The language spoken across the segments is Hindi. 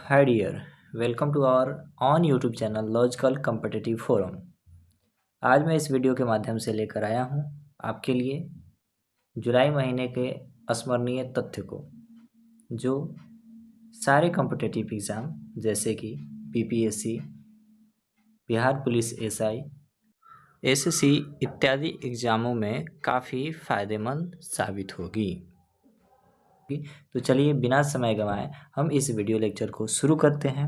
Hi dear, welcome to our on YouTube channel logical competitive forum. आज मैं इस वीडियो के माध्यम से लेकर आया हूँ आपके लिए जुलाई महीने के स्मरणीय तथ्य को, जो सारे कम्पिटिटिव एग्ज़ाम जैसे कि BPSC, Bihar police SI, SSC इत्यादि एग्ज़ामों में काफ़ी फ़ायदेमंद साबित होगी। तो चलिए बिना समय गंवाए हम इस वीडियो लेक्चर को शुरू करते हैं।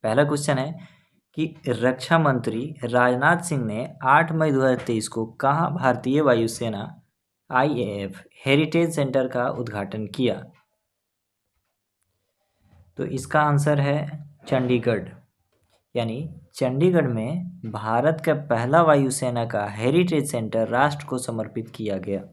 पहला क्वेश्चन है कि रक्षा मंत्री राजनाथ सिंह ने 8 मई 2023 को कहाँ भारतीय वायुसेना IAF हेरिटेज सेंटर का उद्घाटन किया? तो इसका आंसर है चंडीगढ़। यानी चंडीगढ़ में भारत का पहला वायुसेना का हेरिटेज सेंटर राष्ट्र को समर्पित किया गया।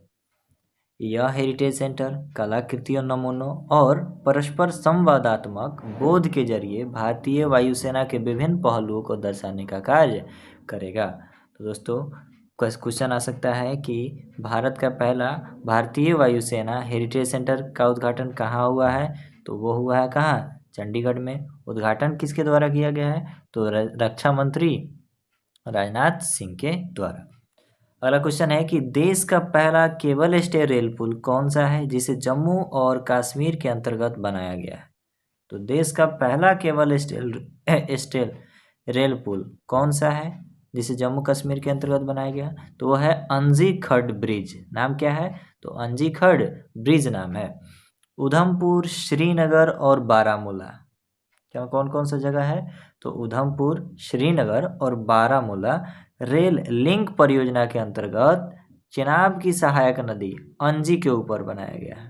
यह हेरिटेज सेंटर कलाकृतियों, नमूनों और परस्पर संवादात्मक बोध के जरिए भारतीय वायुसेना के विभिन्न पहलुओं को दर्शाने का कार्य करेगा। तो दोस्तों क्वेश्चन आ सकता है कि भारत का पहला भारतीय वायुसेना हेरिटेज सेंटर का उद्घाटन कहाँ हुआ है? तो वो हुआ है कहाँ? चंडीगढ़ में। उद्घाटन किसके द्वारा किया गया है? तो रक्षा मंत्री राजनाथ सिंह के द्वारा। अगला क्वेश्चन है कि देश का पहला केबल स्टे रेल पुल कौन सा है जिसे जम्मू और कश्मीर के अंतर्गत बनाया गया है? तो देश का पहला केबल स्टे रेल पुल कौन सा है जिसे जम्मू कश्मीर के अंतर्गत बनाया गया? तो वह है अंजी खड ब्रिज। नाम क्या है? तो अंजी खड ब्रिज नाम है। उधमपुर, श्रीनगर और बारामूला, क्या कौन कौन सा जगह है? तो उधमपुर, श्रीनगर और बारामूला रेल लिंक परियोजना के अंतर्गत चेनाब की सहायक नदी अंजी के ऊपर बनाया गया है।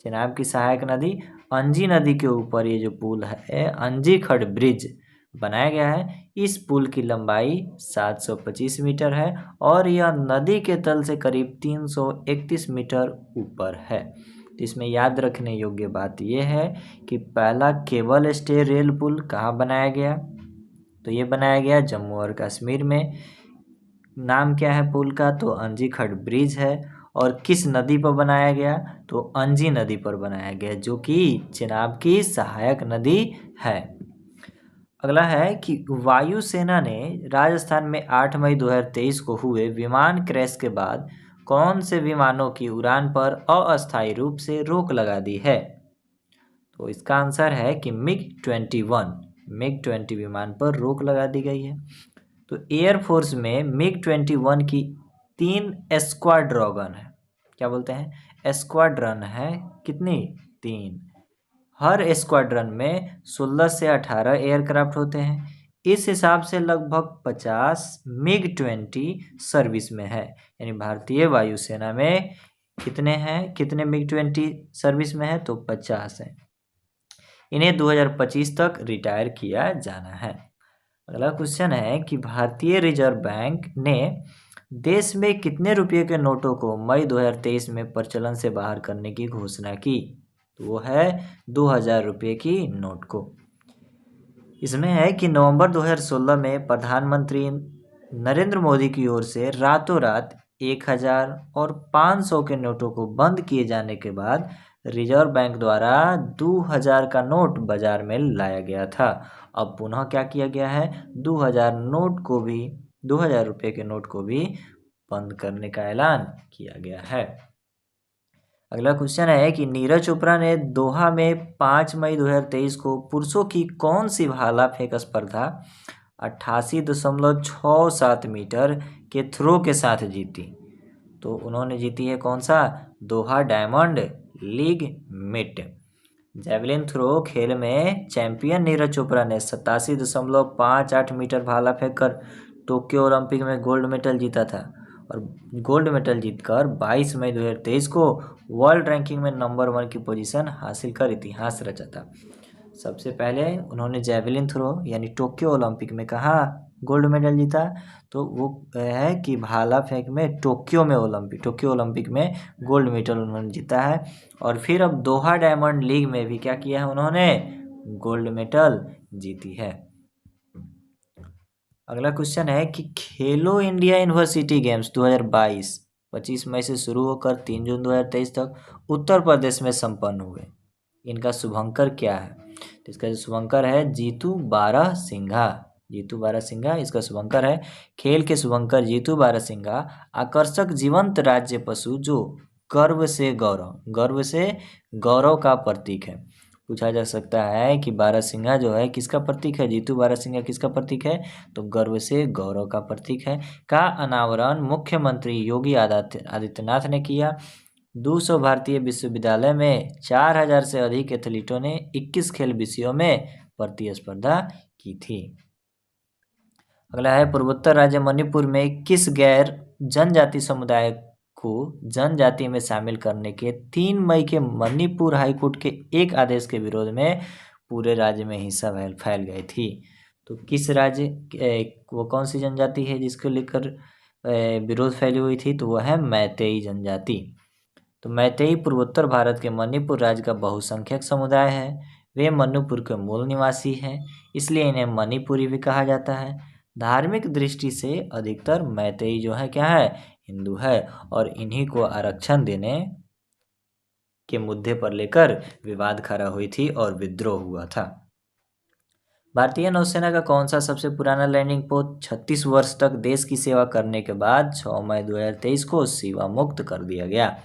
चेनाब की सहायक नदी अंजी नदी के ऊपर ये जो पुल है अंजी खड ब्रिज बनाया गया है। इस पुल की लंबाई 725 मीटर है और यह नदी के तल से करीब 331 मीटर ऊपर है। तो इसमें याद रखने योग्य बात यह है कि पहला केबल स्टे रेल पुल कहाँ बनाया गया? तो ये बनाया गया जम्मू और कश्मीर में। नाम क्या है पुल का? तो अंजी खड ब्रिज है। और किस नदी पर बनाया गया? तो अंजी नदी पर बनाया गया, जो कि चेनाब की सहायक नदी है। अगला है कि वायुसेना ने राजस्थान में 8 मई 2023 को हुए विमान क्रैश के बाद कौन से विमानों की उड़ान पर अस्थायी रूप से रोक लगा दी है? तो इसका आंसर है कि मिग 20 विमान पर रोक लगा दी गई है। तो एयरफोर्स में मिग 21 की 3 स्क्वाड्रॉन है। क्या बोलते हैं? स्क्वाड्रन है। कितनी? 3। हर स्क्वाड्रन में 16 से 18 एयरक्राफ्ट होते हैं। इस हिसाब से लगभग 50 मिग 20 सर्विस में है। यानी भारतीय वायुसेना में कितने हैं? कितने मिग 20 सर्विस में है? तो 50 हैं। इन्हें 2025 तक रिटायर किया जाना है। अगला क्वेश्चन है कि भारतीय रिजर्व बैंक ने देश में कितने रुपये के नोटों को मई 2023 में प्रचलन से बाहर करने की घोषणा की? तो वो है 2000 रुपये की नोट को। इसमें है कि नवंबर 2016 में प्रधानमंत्री नरेंद्र मोदी की ओर से रातों रात 1000 और 500 के नोटों को बंद किए जाने के बाद रिजर्व बैंक द्वारा 2000 का नोट बाजार में लाया गया था। अब पुनः क्या किया गया है? 2000 रुपये के नोट को भी बंद करने का ऐलान किया गया है। अगला क्वेश्चन है कि नीरज चोपड़ा ने दोहा में 5 मई 2023 को पुरुषों की कौन सी भाला फेंक स्पर्धा 88.67 मीटर के थ्रो के साथ जीती? तो उन्होंने जीती है कौन सा? दोहा डायमंड लीग मिट। जैवलिन थ्रो खेल में चैंपियन नीरज चोपड़ा ने 87.58 मीटर भाला फेंककर टोक्यो ओलंपिक में गोल्ड मेडल जीता था और गोल्ड मेडल जीतकर 22 मई 2023 को वर्ल्ड रैंकिंग में नंबर 1 की पोजीशन हासिल कर इतिहास रचा था। सबसे पहले उन्होंने जैवलिन थ्रो यानी टोक्यो ओलंपिक में कहाँ गोल्ड मेडल जीता? तो वो है कि भाला फेंक में टोक्यो ओलंपिक में गोल्ड मेडल उन्होंने जीता है। और फिर अब दोहा डायमंड लीग में भी क्या किया है? उन्होंने गोल्ड मेडल जीती है। अगला क्वेश्चन है कि खेलो इंडिया यूनिवर्सिटी गेम्स 2022 25 मई से शुरू होकर 3 जून 2023 तक उत्तर प्रदेश में संपन्न हुए। इनका शुभंकर क्या है? तो इसका जो शुभंकर है जीतू बारहसिंघा। जीतू बारहसिंघा इसका शुभंकर है। खेल के शुभंकर जीतू बारहसिंघा आकर्षक जीवंत राज्य पशु जो गर्व से गौरव का प्रतीक है। पूछा जा सकता है कि बारहसिंघा जो है किसका प्रतीक है? जीतू बारहसिंघा किसका प्रतीक है? तो गर्व से गौरव का प्रतीक है। का अनावरण मुख्यमंत्री योगी आदित्यनाथ ने किया। 200 भारतीय विश्वविद्यालय में 4000 से अधिक एथलीटों ने 21 खेल विषयों में प्रतिस्पर्धा की थी। अगला है पूर्वोत्तर राज्य मणिपुर में किस गैर जनजाति समुदाय को जनजाति में शामिल करने के 3 मई के मणिपुर हाईकोर्ट के एक आदेश के विरोध में पूरे राज्य में हिंसा फैल गई थी। तो किस राज्य वो कौन सी जनजाति है जिसको लेकर विरोध फैली हुई थी? तो वह है मैतेई जनजाति। तो मैतेई पूर्वोत्तर भारत के मणिपुर राज्य का बहुसंख्यक समुदाय है। वे मणिपुर के मूल निवासी हैं, इसलिए इन्हें मणिपुरी भी कहा जाता है। धार्मिक दृष्टि से अधिकतर मैतेई जो है क्या है? हिंदू है, और इन्हीं को आरक्षण देने के मुद्दे पर लेकर विवाद खड़ा हुई थी और विद्रोह हुआ था। भारतीय नौसेना का कौन सा सबसे पुराना लैंडिंग पोस्ट 36 वर्ष तक देश की सेवा करने के बाद 6 मई 2023 को सेवा मुक्त कर दिया गया?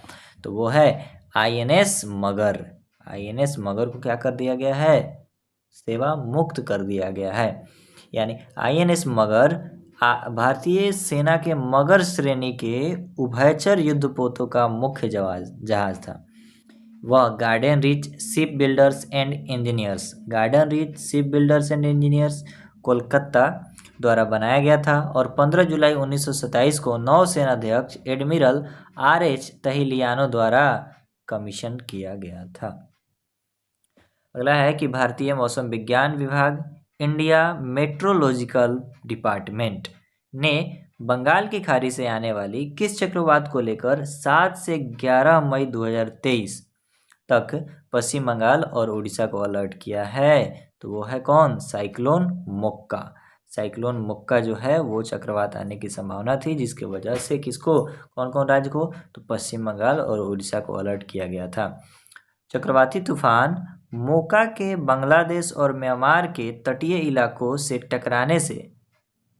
तो वो है INS मगर। INS मगर को क्या कर दिया गया है? सेवा मुक्त कर दिया गया है। यानी INS मगर भारतीय सेना के मगर श्रेणी के उभयचर युद्धपोतों का मुख्य जहाज था। वह garden reach ship builders and engineers Kolkata द्वारा बनाया गया था और 15 जुलाई 1927 को नौसेना अध्यक्ष एडमिरल RH तहिलियानो द्वारा कमीशन किया गया था। अगला है कि भारतीय मौसम विज्ञान विभाग इंडिया मेट्रोलॉजिकल डिपार्टमेंट ने बंगाल की खाड़ी से आने वाली किस चक्रवात को लेकर 7 से 11 मई 2023 तक पश्चिम बंगाल और उड़ीसा को अलर्ट किया है? तो वो है कौन? साइक्लोन मोक्का। साइक्लोन मोक्का जो है वो चक्रवात आने की संभावना थी, जिसकी वजह से किसको, कौन कौन राज्य को? तो पश्चिम बंगाल और उड़ीसा को अलर्ट किया गया था। चक्रवाती तूफान मोका के बांग्लादेश और म्यांमार के तटीय इलाकों से टकराने से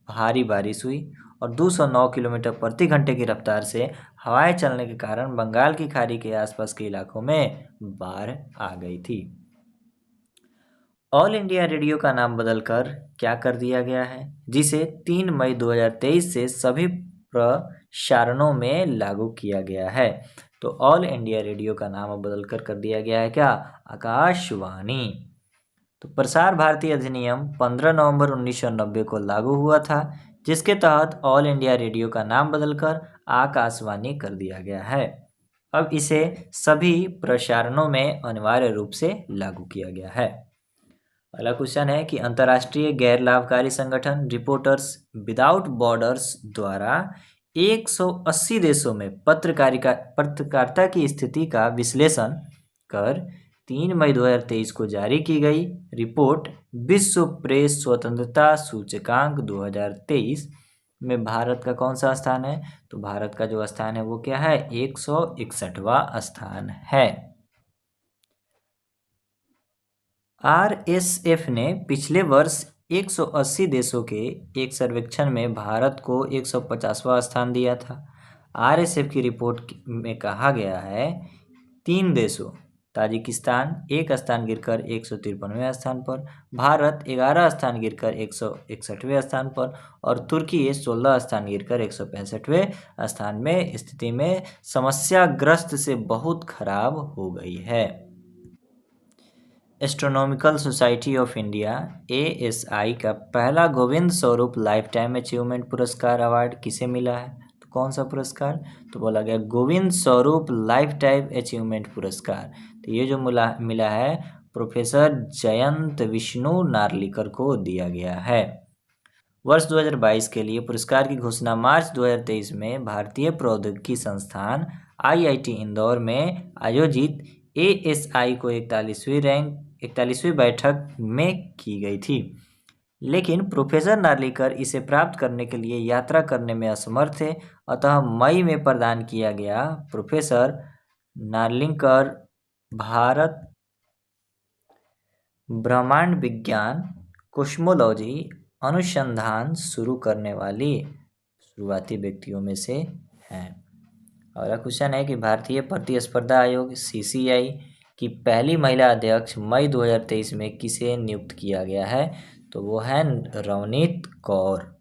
भारी बारिश हुई और 209 किलोमीटर प्रति घंटे की रफ्तार से हवाएं चलने के कारण बंगाल की खाड़ी के आसपास के इलाकों में बाढ़ आ गई थी। ऑल इंडिया रेडियो का नाम बदलकर क्या कर दिया गया है, जिसे 3 मई 2023 से सभी प्रसारणों में लागू किया गया है? तो ऑल इंडिया रेडियो का नाम बदलकर कर दिया गया है क्या? आकाशवाणी। तो प्रसार भारती अधिनियम 15 नवंबर 1990 को लागू हुआ था, जिसके तहत ऑल इंडिया रेडियो का नाम बदलकर आकाशवाणी कर दिया गया है। अब इसे सभी प्रसारणों में अनिवार्य रूप से लागू किया गया है। अगला क्वेश्चन है कि अंतर्राष्ट्रीय गैर लाभकारी संगठन रिपोर्टर्स विदाउट बॉर्डर्स द्वारा 180 देशों में पत्रकारिता की स्थिति का विश्लेषण कर 3 मई 2023 को जारी की गई रिपोर्ट विश्व प्रेस स्वतंत्रता सूचकांक 2023 में भारत का कौन सा स्थान है? तो भारत का जो स्थान है वो क्या है? 161वां स्थान है। RSF ने पिछले वर्ष 180 देशों के एक सर्वेक्षण में भारत को 150वां स्थान दिया था। RSF की रिपोर्ट में कहा गया है 3 देशों ताजिकिस्तान 1 स्थान गिरकर 153वें स्थान पर, भारत 11 स्थान गिरकर 161वें स्थान पर और तुर्की 16 स्थान गिरकर 165वें स्थान में स्थिति में समस्याग्रस्त से बहुत खराब हो गई है। Astronomical society of India ASI का पहला Govind Swarup life time achievement पुरस्कार अवार्ड किसे मिला है? तो कौन सा पुरस्कार? तो बोला गया Govind Swarup life time achievement पुरस्कार। तो ये जो मिला है प्रोफेसर जयंत विष्णु नार्लिकर को दिया गया है। वर्ष 2022 के लिए पुरस्कार की घोषणा मार्च 2023 में भारतीय प्रौद्योगिकी संस्थान IIT इंदौर में आयोजित ASI को 41वीं बैठक में की गई थी, लेकिन प्रोफेसर नार्लिकर इसे प्राप्त करने के लिए यात्रा करने में असमर्थ थे, अतः मई में प्रदान किया गया। प्रोफेसर नार्लिकर भारत ब्रह्मांड विज्ञान कोस्मोलॉजी अनुसंधान शुरू करने वाली शुरुआती व्यक्तियों में से हैं। अगला क्वेश्चन है कि भारतीय प्रतिस्पर्धा आयोग CCI की पहली महिला अध्यक्ष मई 2023 में किसे नियुक्त किया गया है? तो वो है रवनीत कौर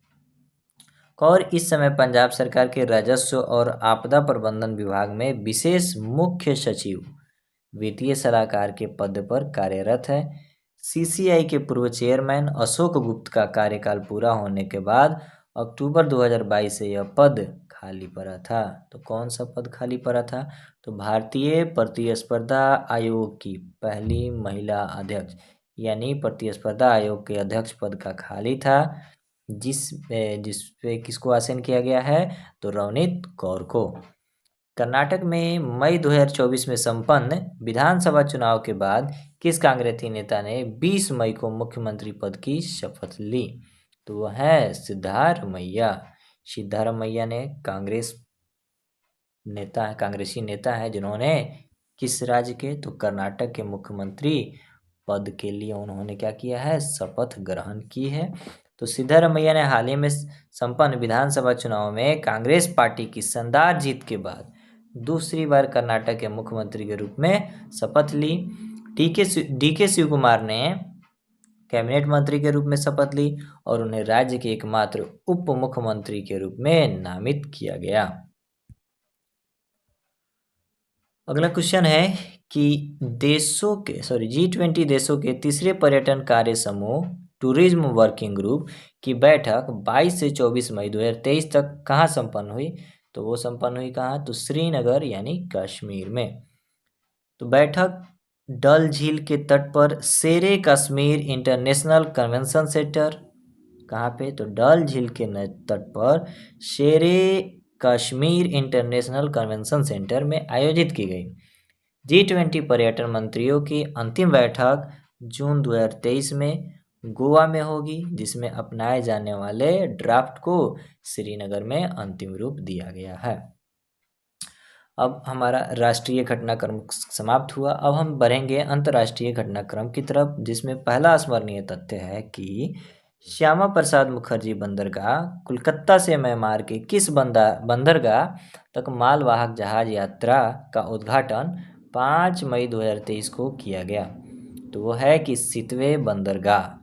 इस समय पंजाब सरकार के राजस्व और आपदा प्रबंधन विभाग में विशेष मुख्य सचिव वित्तीय सलाहकार के पद पर कार्यरत है। CCI के पूर्व चेयरमैन अशोक गुप्त का कार्यकाल पूरा होने के बाद अक्टूबर 2022 से यह पद खाली पड़ा था। तो कौन सा पद खाली पड़ा था? तो भारतीय प्रतिस्पर्धा आयोग की पहली महिला अध्यक्ष यानी प्रतिस्पर्धा आयोग के अध्यक्ष पद का खाली था, जिस पे किसको आसीन किया गया है? तो रवनीत कौर को। कर्नाटक में मई 2024 में संपन्न विधानसभा चुनाव के बाद किस कांग्रेसी नेता ने 20 मई को मुख्यमंत्री पद की शपथ ली? तो वह है सिद्धारमैया। सिद्धारमैया ने कांग्रेसी नेता है जिन्होंने किस राज्य के? तो कर्नाटक के मुख्यमंत्री पद के लिए उन्होंने क्या किया है? शपथ ग्रहण की है। तो सिद्धारमैया ने हाल ही में संपन्न विधानसभा चुनाव में कांग्रेस पार्टी की शानदार जीत के बाद दूसरी बार कर्नाटक के मुख्यमंत्री के रूप में शपथ ली। DK शिव कुमार ने कैबिनेट मंत्री के रूप में शपथ ली और उन्हें राज्य के एकमात्र उप मुख्यमंत्री के रूप में नामित किया गया। अगला क्वेश्चन है कि G20 देशों के तीसरे पर्यटन कार्य समूह टूरिज्म वर्किंग ग्रुप की बैठक 22 से 24 मई 2023 तक कहाँ संपन्न हुई? तो वो संपन्न हुई कहाँ? तो श्रीनगर यानी कश्मीर में। तो बैठक डल झील के तट पर शेरे कश्मीर इंटरनेशनल कन्वेंशन सेंटर, कहाँ पे? तो डल झील के तट पर शेरे कश्मीर इंटरनेशनल कन्वेंशन सेंटर में आयोजित की गई। G20 पर्यटन मंत्रियों की अंतिम बैठक जून 2023 में गोवा में होगी, जिसमें अपनाए जाने वाले ड्राफ्ट को श्रीनगर में अंतिम रूप दिया गया है। अब हमारा राष्ट्रीय घटनाक्रम समाप्त हुआ। अब हम बढ़ेंगे अंतर्राष्ट्रीय घटनाक्रम की तरफ, जिसमें पहला स्मरणीय तथ्य है कि श्यामा प्रसाद मुखर्जी बंदरगाह कोलकाता से म्यांमार के किस बंदरगाह तक मालवाहक जहाज यात्रा का उद्घाटन 5 मई 2023 को किया गया? तो वो है कि सितवे बंदरगाह।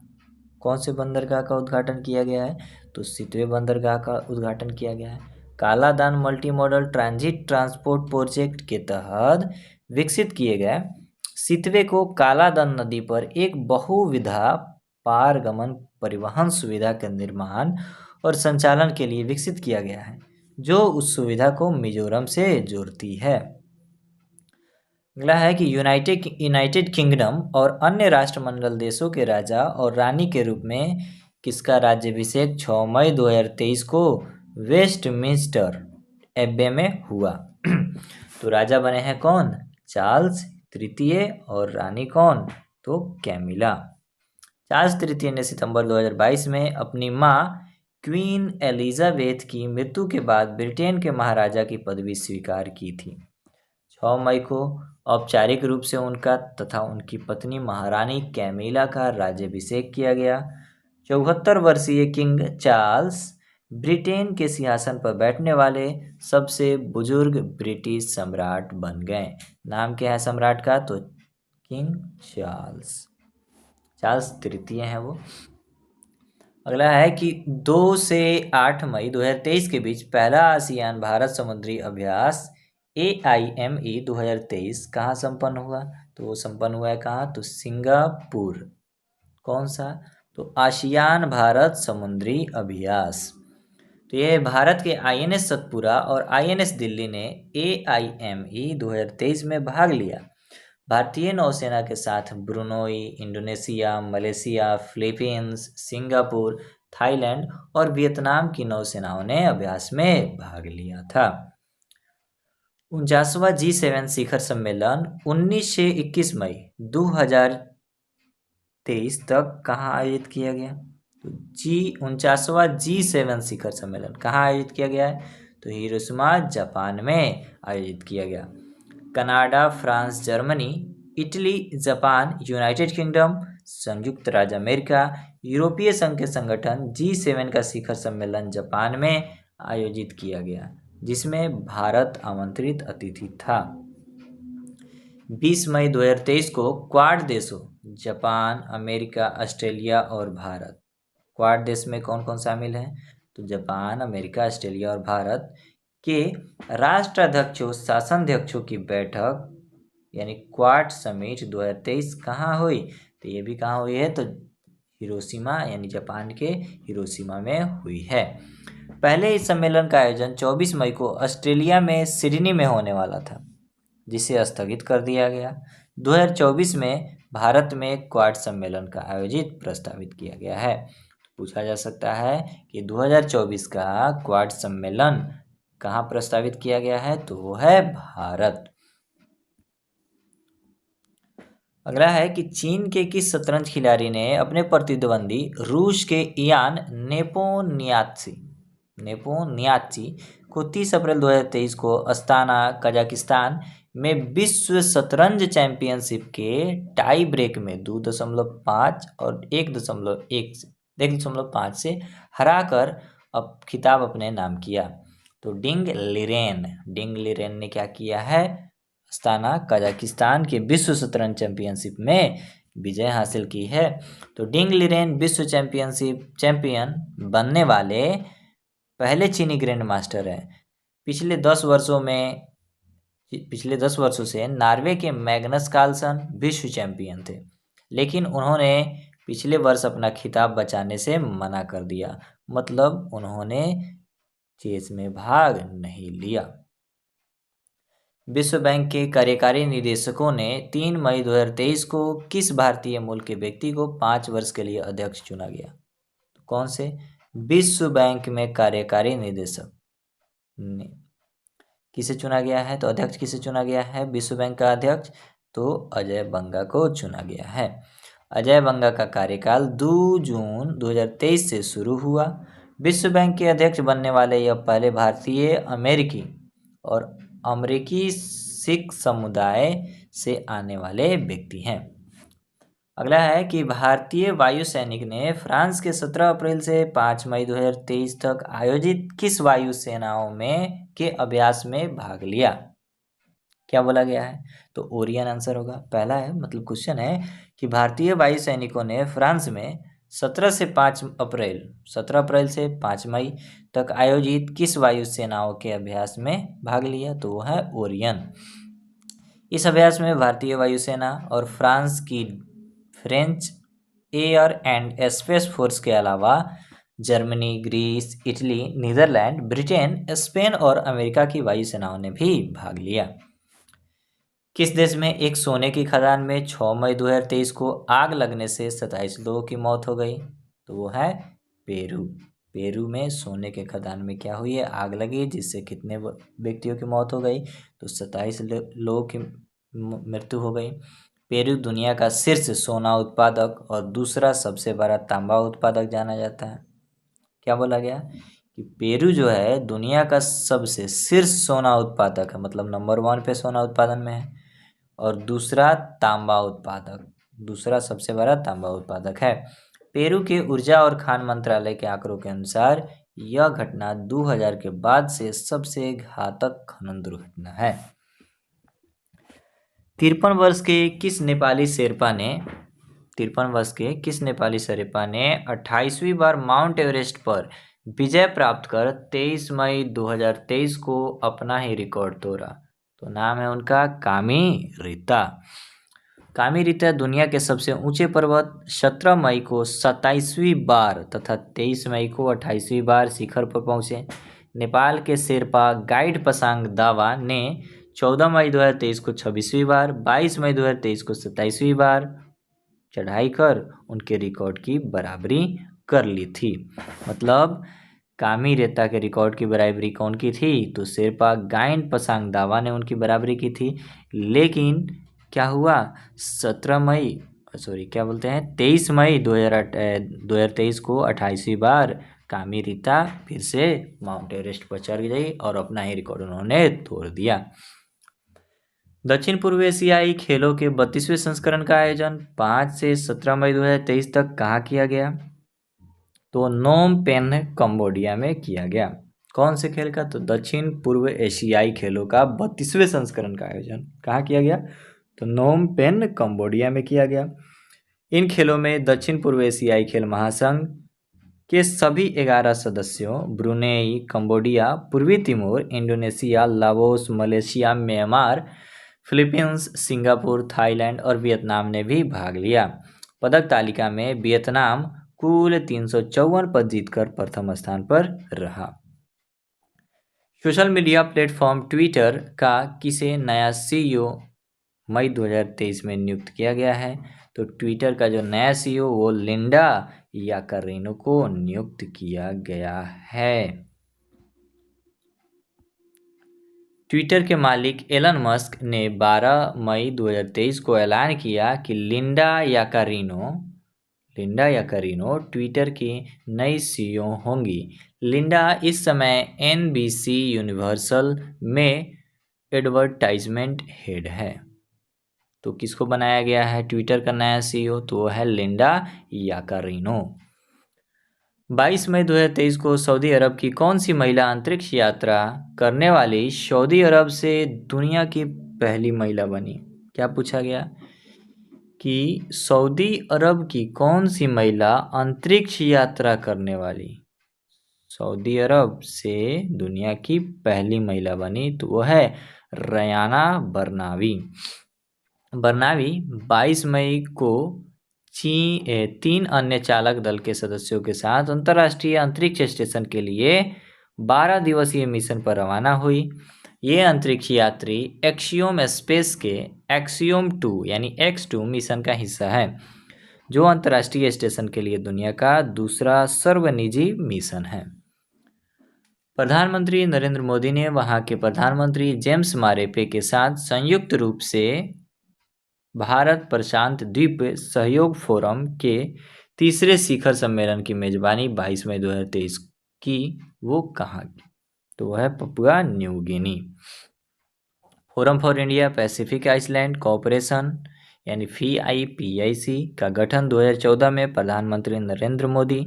कौन से बंदरगाह का उद्घाटन किया गया है? तो सितवे बंदरगाह का उद्घाटन किया गया है। Kaladan multi modal transit transport project के तहत विकसित किए गए सितवे को कालादान नदी पर एक बहुविधा पारगमन परिवहन सुविधा के निर्माण और संचालन के लिए विकसित किया गया है, जो उस सुविधा को मिजोरम से जोड़ती है। अगला है कि यूनाइटेड किंगडम और अन्य राष्ट्रमंडल देशों के राजा और रानी के रूप में किसका राज्याभिषेक 6 मई 2023 को वेस्टमिंस्टर एब्बे में हुआ? तो राजा बने हैं कौन? चार्ल्स तृतीय। और रानी कौन? तो कैमिला। चार्ल्स तृतीय ने सितंबर 2022 में अपनी मां क्वीन एलिजाबेथ की मृत्यु के बाद ब्रिटेन के महाराजा की पदवी स्वीकार की थी। 6 मई को औपचारिक रूप से उनका तथा उनकी पत्नी महारानी कैमिला का राज्याभिषेक किया गया। 74 वर्षीय किंग चार्ल्स ब्रिटेन के सिंहासन पर बैठने वाले सबसे बुजुर्ग ब्रिटिश सम्राट बन गए। नाम क्या है सम्राट का? तो किंग चार्ल्स तृतीय हैं वो। अगला है कि 2 से 8 मई 2023 के बीच पहला आसियान भारत समुद्री अभ्यास AIME 2023 कहाँ संपन्न हुआ? तो वो संपन्न हुआ है कहाँ? तो सिंगापुर। कौन सा? तो आसियान भारत समुद्री अभ्यास। तो ये भारत के INS सतपुरा और INS दिल्ली ने AIME 2023 में भाग लिया। भारतीय नौसेना के साथ Brunei, Indonesia, Malaysia, Philippines, Singapore, Thailand और वियतनाम की नौसेनाओं ने अभ्यास में भाग लिया था। 49वां G7 शिखर सम्मेलन 19 से 21 मई 2023 तक कहाँ आयोजित किया गया? तो 49वां G7 शिखर सम्मेलन कहाँ आयोजित किया गया है? तो हिरोशिमा जापान में आयोजित किया गया। Canada, France, Germany, Italy, Japan, United kingdom, संयुक्त राज्य अमेरिका, यूरोपीय संघ के संगठन G7 का शिखर सम्मेलन जापान में आयोजित किया गया, जिसमें भारत आमंत्रित अतिथि था। 20 मई 2023 को क्वाड देशों जापान, अमेरिका, ऑस्ट्रेलिया और भारत, क्वाड देश में कौन कौन शामिल हैं? तो जापान, अमेरिका, ऑस्ट्रेलिया और भारत के राष्ट्राध्यक्षों, शासनाध्यक्षों की बैठक यानी क्वाड समिट 2023 कहाँ हुई? तो ये भी कहाँ हुई है? तो हिरोशिमा यानी जापान के हिरोशिमा में हुई है। पहले इस सम्मेलन का आयोजन 24 मई को ऑस्ट्रेलिया में सिडनी में होने वाला था, जिसे स्थगित कर दिया गया। 2024 में भारत में क्वाड सम्मेलन का आयोजित प्रस्तावित किया गया है। पूछा जा सकता है कि 2024 का क्वाड सम्मेलन कहाँ प्रस्तावित किया गया है? तो वो है भारत। अगला है कि चीन के किस शतरंज खिलाड़ी ने अपने प्रतिद्वंदी रूस के इयान नेपोनियात्ची को 30 अप्रैल 2023 को अस्ताना, कजाकिस्तान में विश्व शतरंज चैंपियनशिप के टाई ब्रेक में 2.5 और 1.5 से हराकर अब खिताब अपने नाम किया? तो डिंग लिरेन ने क्या किया है? अस्ताना, कजाकिस्तान के विश्व शतरंज चैंपियनशिप में विजय हासिल की है। तो डिंग लिरेन विश्व चैंपियन बनने वाले पहले चीनी ग्रैंड मास्टर हैं। पिछले 10 वर्षों से नॉर्वे के मैग्नस कार्लसन विश्व चैंपियन थे, लेकिन उन्होंने पिछले वर्ष अपना खिताब बचाने से मना कर दिया, मतलब उन्होंने चेस में भाग नहीं लिया। विश्व बैंक के कार्यकारी निदेशकों ने 3 मई 2023 को किस भारतीय मूल के व्यक्ति को 5 वर्ष के लिए अध्यक्ष चुना गया? तो कौन से? विश्व बैंक में कार्यकारी निदेशक ने किसे चुना गया है? तो अध्यक्ष किसे चुना गया है विश्व बैंक का अध्यक्ष? तो अजय बंगा को चुना गया है। अजय बंगा का कार्यकाल 2 जून 2023 से शुरू हुआ। विश्व बैंक के अध्यक्ष बनने वाले यह पहले भारतीय अमेरिकी सिख समुदाय से आने वाले व्यक्ति हैं। अगला है कि भारतीय वायु सैनिक ने फ्रांस के 17 अप्रैल से 5 मई 2023 तक आयोजित किस वायु सेनाओं में के अभ्यास में भाग लिया? क्या बोला गया है? तो ओरियन आंसर होगा। पहला है, मतलब क्वेश्चन है कि भारतीय वायु सैनिकों ने फ्रांस में 17 अप्रैल से 5 मई तक आयोजित किस वायु सेनाओं के अभ्यास में भाग लिया? तो वो है ओरियन। इस अभ्यास में भारतीय वायुसेना और French air and space force के अलावा Germany, Greece, Italy, Netherland, Britain, Spain और अमेरिका की वायुसेनाओं ने भी भाग लिया। किस देश में एक सोने की खदान में 6 मई 2023 को आग लगने से 27 लोगों की मौत हो गई? तो वो है पेरू में सोने के खदान में क्या हुई है? आग लगी, जिससे कितने व्यक्तियों की मौत हो गई? तो 27 लोगों की मृत्यु हो गई। पेरू दुनिया का शीर्ष सोना उत्पादक और दूसरा सबसे बड़ा तांबा उत्पादक जाना जाता है। क्या बोला गया? कि पेरू जो है दुनिया का सबसे शीर्ष सोना उत्पादक है, मतलब नंबर 1 पे सोना उत्पादन में है, और दूसरा सबसे बड़ा तांबा उत्पादक है। पेरू के ऊर्जा और खान मंत्रालय के आंकड़ों के अनुसार यह घटना 2000 के बाद से सबसे घातक खनन दुर्घटना है। 53 वर्ष के किस नेपाली शेर्पा ने 28वीं बार माउंट एवरेस्ट पर विजय प्राप्त कर 23 मई 2023 को अपना ही रिकॉर्ड तोड़ा? तो नाम है उनका कामी रीता दुनिया के सबसे ऊंचे पर्वत 17 मई को 27वीं बार तथा 23 मई को 28वीं बार शिखर पर पहुंचे। नेपाल के शेर्पा गाइड पसांग दावा ने 14 मई 2023 को 26वीं बार, 22 मई 2023 को 27वीं बार चढ़ाई कर उनके रिकॉर्ड की बराबरी कर ली थी। मतलब कामी रेता के रिकॉर्ड की बराबरी कौन की थी? तो शेर्पा गाइड पसांग दावा ने उनकी बराबरी की थी। लेकिन क्या हुआ? 23 मई 2023 को 28वीं बार कामी रीता फिर से माउंट एवरेस्ट पर चढ़ गई और अपना ही रिकॉर्ड उन्होंने तोड़ दिया। दक्षिण पूर्व एशियाई खेलों के 32वें संस्करण का आयोजन 5 से 17 मई 2023 तक कहाँ किया गया? तो नोम पेन कंबोडिया में किया गया। कौन से खेल का? तो दक्षिण पूर्व एशियाई खेलों का 32वें संस्करण का आयोजन कहाँ किया गया? तो नोम पेन कंबोडिया में किया गया। इन खेलों में दक्षिण पूर्व एशियाई खेल महासंघ के सभी 11 सदस्यों ब्रुनेई, कंबोडिया, पूर्वी Timor, Indonesia, Laos, Malaysia, Myanmar, Philippines, Singapore, Thailand और वियतनाम ने भी भाग लिया। पदक तालिका में वियतनाम कुल 354 पद जीतकर प्रथम स्थान पर रहा। सोशल मीडिया प्लेटफॉर्म ट्विटर का किसे नया सीईओ मई 2023 में नियुक्त किया गया है? तो ट्विटर का जो नया सीईओ वो लिंडा याकारिनो को नियुक्त किया गया है। ट्विटर के मालिक एलन मस्क ने 12 मई 2023 को ऐलान किया कि लिंडा याकारिनो ट्विटर की नई सीईओ होंगी। लिंडा इस समय NBC यूनिवर्सल में एडवर्टाइजमेंट हेड है। तो किसको बनाया गया है ट्विटर का नया सीईओ? तो वो है लिंडा याकारिनो। 22 मई 2023 को सऊदी अरब की कौन सी महिला अंतरिक्ष यात्रा करने वाली सऊदी अरब से दुनिया की पहली महिला बनी? क्या पूछा गया कि सऊदी अरब की कौन सी महिला अंतरिक्ष यात्रा करने वाली सऊदी अरब से दुनिया की पहली महिला बनी? तो वो है रयाना बरनावी। 22 मई को 3 अन्य चालक दल के सदस्यों के साथ अंतर्राष्ट्रीय अंतरिक्ष स्टेशन के लिए 12 दिवसीय मिशन पर रवाना हुई। ये अंतरिक्ष यात्री एक्सियोम स्पेस के एक्सियोम 2 यानी X2 मिशन का हिस्सा है, जो अंतर्राष्ट्रीय स्टेशन के लिए दुनिया का दूसरा सर्वनिजी मिशन है। प्रधानमंत्री नरेंद्र मोदी ने वहां के प्रधानमंत्री जेम्स मारेपे के साथ संयुक्त रूप से भारत प्रशांत द्वीप सहयोग फोरम के तीसरे शिखर सम्मेलन की मेजबानी 22 मई 2023 की। वो कहाँ की? तो वह है Papua New Guinea. Forum for India Pacific island cooperation यानी FIPIC का गठन 2014 में प्रधानमंत्री नरेंद्र मोदी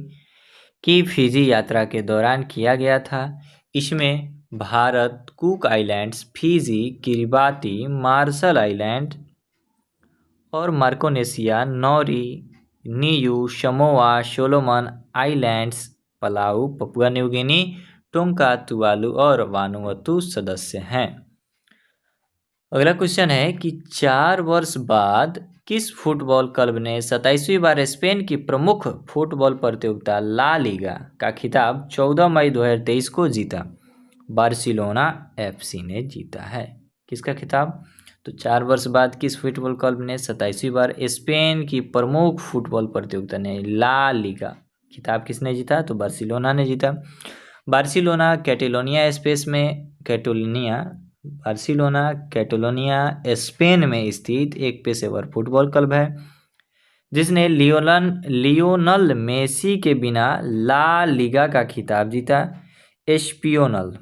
की फिजी यात्रा के दौरान किया गया था। इसमें Bharat, Cook Islands, Fiji, Kiribati, Marshall Island और मार्कोनेशिया, नौरी, Niue, Samoa, Solomon Islands, Palau, Papua New Guinea, Tonga, Tuvalu और वानुअतु सदस्य हैं। अगला क्वेश्चन है कि 4 वर्ष बाद किस फुटबॉल क्लब ने 27वीं बार स्पेन की प्रमुख फुटबॉल प्रतियोगिता ला लीगा का खिताब 14 मई 2023 को जीता? बार्सिलोना FC ने जीता है। किसका खिताब? तो 4 वर्ष बाद किस फुटबॉल क्लब ने 27वीं बार स्पेन की प्रमुख फुटबॉल प्रतियोगिता ने ला लीगा खिताब किसने जीता? तो बार्सिलोना ने जीता। बार्सिलोना कैटेलोनिया स्पेन में स्थित एक पेशेवर फुटबॉल क्लब है जिसने लियोनल मेसी के बिना ला लीगा का खिताब जीता। एस्पियोनल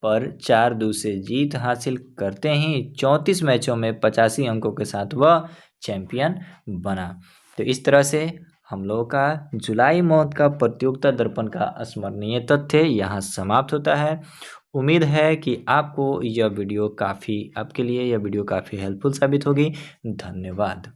पर 4-2 से जीत हासिल करते ही 34 मैचों में 85 अंकों के साथ वह चैंपियन बना। तो इस तरह से हम लोगों का जुलाई मंथ का प्रतियोगिता दर्पण का स्मरणीय तथ्य यहाँ समाप्त होता है। उम्मीद है कि आपको यह वीडियो काफ़ी हेल्पफुल साबित होगी। धन्यवाद।